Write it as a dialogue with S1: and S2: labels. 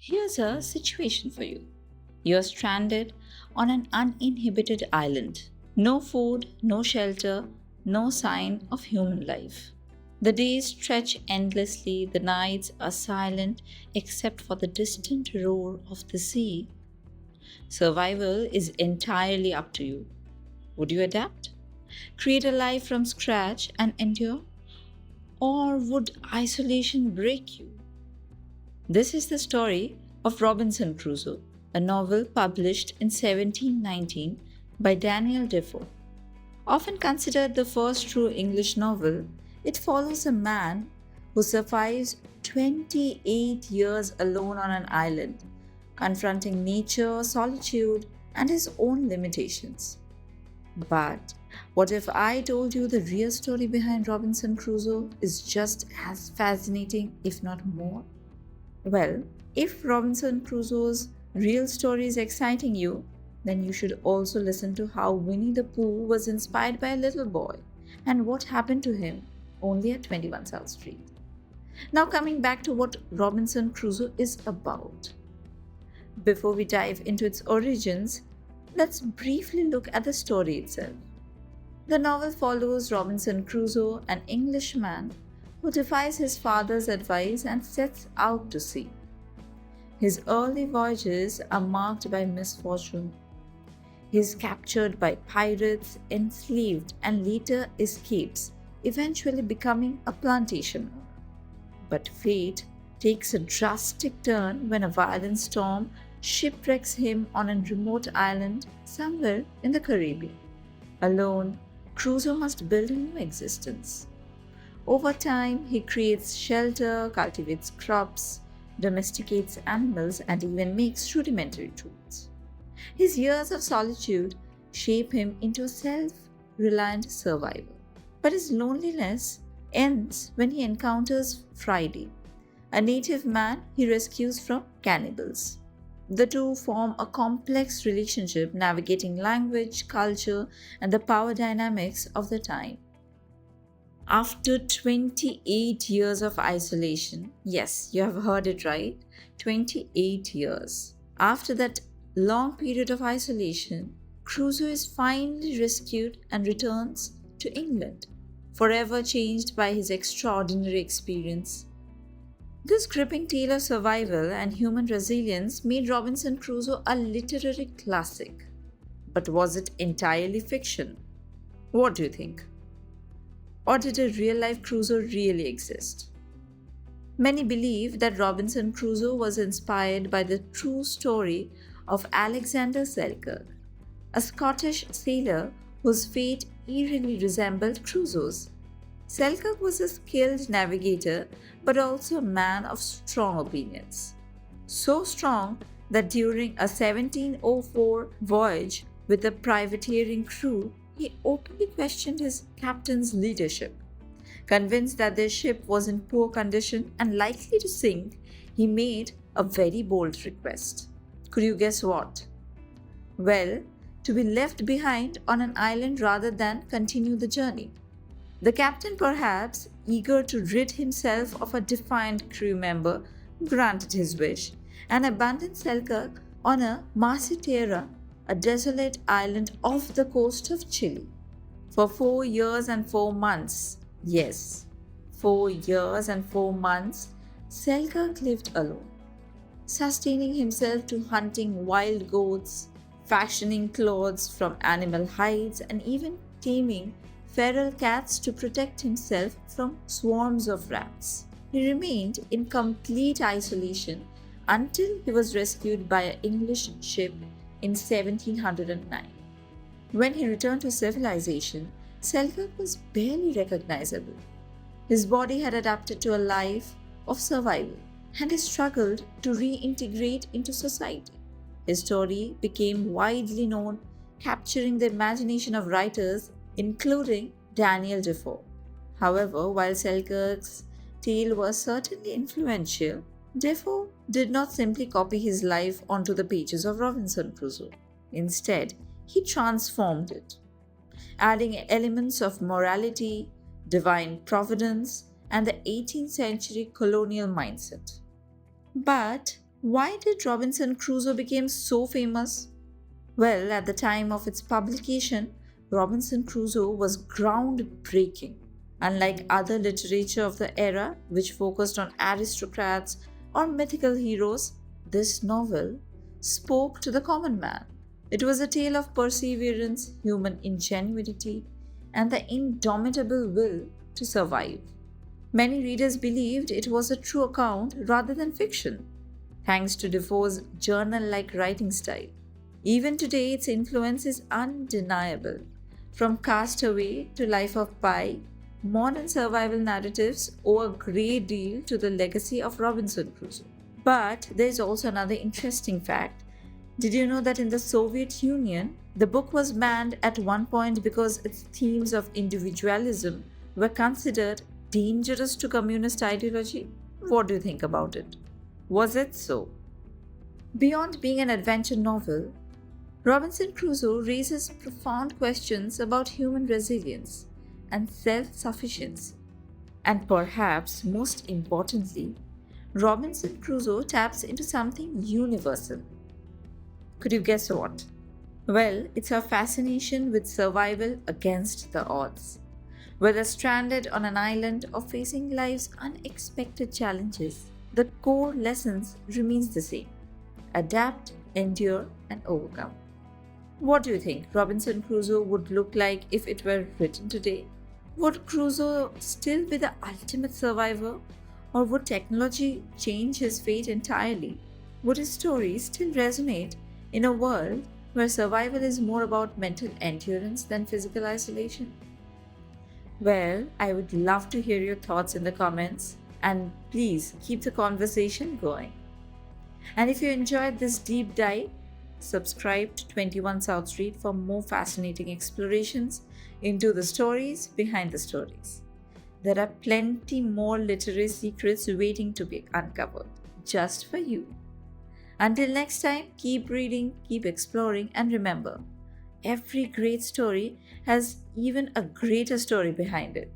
S1: Here's a situation for you. You're stranded on an uninhabited island. No food, no shelter, no sign of human life. The days stretch endlessly, the nights are silent except for the distant roar of the sea. Survival is entirely up to you. Would you adapt? Create a life from scratch and endure? Or would isolation break you? This is the story of Robinson Crusoe, a novel published in 1719 by Daniel Defoe. Often considered the first true English novel, it follows a man who survives 28 years alone on an island, confronting nature, solitude, and his own limitations. But what if I told you the real story behind Robinson Crusoe is just as fascinating, if not more? Well, if Robinson Crusoe's real story is exciting you, then you should also listen to how Winnie the Pooh was inspired by a little boy and what happened to him only at 21 South Street. Now, coming back to what Robinson Crusoe is about. Before we dive into its origins, let's briefly look at the story itself. The novel follows Robinson Crusoe, an Englishman who defies his father's advice and sets out to sea. His early voyages are marked by misfortune. He is captured by pirates, enslaved, and later escapes, eventually becoming a plantation owner. But fate takes a drastic turn when a violent storm shipwrecks him on a remote island somewhere in the Caribbean. Alone, Crusoe must build a new existence. Over time, he creates shelter, cultivates crops, domesticates animals, and even makes rudimentary tools. His years of solitude shape him into a self-reliant survivor. But his loneliness ends when he encounters Friday, a native man he rescues from cannibals. The two form a complex relationship navigating language, culture, and the power dynamics of the time. After 28 years of isolation, yes, you have heard it right, 28 years. After that long period of isolation, Crusoe is finally rescued and returns to England, forever changed by his extraordinary experience. This gripping tale of survival and human resilience made Robinson Crusoe a literary classic. But was it entirely fiction? What do you think? Or did a real-life Crusoe really exist? Many believe that Robinson Crusoe was inspired by the true story of Alexander Selkirk, a Scottish sailor whose fate eerily resembled Crusoe's. Selkirk was a skilled navigator but also a man of strong opinions. So strong that during a 1704 voyage with a privateering crew, he openly questioned his captain's leadership. Convinced that their ship was in poor condition and likely to sink, he made a very bold request. Could you guess what? Well, to be left behind on an island rather than continue the journey. The captain, perhaps eager to rid himself of a defiant crew member, granted his wish and abandoned Selkirk on a Macitera, a desolate island off the coast of Chile. For 4 years and 4 months, yes, 4 years and 4 months, Selkirk lived alone, sustaining himself to hunting wild goats, fashioning clothes from animal hides, and even taming feral cats to protect himself from swarms of rats. He remained in complete isolation until he was rescued by an English ship in 1709. When he returned to civilization, Selkirk was barely recognizable. His body had adapted to a life of survival, and he struggled to reintegrate into society. His story became widely known, capturing the imagination of writers, including Daniel Defoe. However, while Selkirk's tale was certainly influential, Defoe did not simply copy his life onto the pages of Robinson Crusoe. Instead, he transformed it, adding elements of morality, divine providence, and the 18th century colonial mindset. But Why did Robinson Crusoe become so famous? Well, at the time of its publication, Robinson Crusoe was groundbreaking. Unlike other literature of the era, which focused on aristocrats or mythical heroes, this novel spoke to the common man. It was a tale of perseverance, human ingenuity, and the indomitable will to survive. Many readers believed it was a true account rather than fiction, thanks to Defoe's journal like writing style. Even today, its influence is undeniable. From Castaway to Life of Pi, modern survival narratives owe a great deal to the legacy of Robinson Crusoe. But there is also another interesting fact. Did you know that in the Soviet Union, the book was banned at one point because its themes of individualism were considered dangerous to communist ideology? What do you think about it? Was it so? Beyond being an adventure novel, Robinson Crusoe raises profound questions about human resilience and self sufficiency. And perhaps most importantly, Robinson Crusoe taps into something universal. Could you guess what? Well, it's her fascination with survival against the odds. Whether stranded on an island or facing life's unexpected challenges, the core lessons remains the same. Adapt, endure, and overcome. What do you think Robinson Crusoe would look like if it were written today? Would Crusoe still be the ultimate survivor? Or would technology change his fate entirely? Would his story still resonate in a world where survival is more about mental endurance than physical isolation? Well, I would love to hear your thoughts in the comments, and please keep the conversation going. And if you enjoyed this deep dive, subscribe to 21 South Street for more fascinating explorations into the stories behind the stories. There are plenty more literary secrets waiting to be uncovered just for you. Until next time, keep reading, keep exploring, and remember, every great story has even a greater story behind it.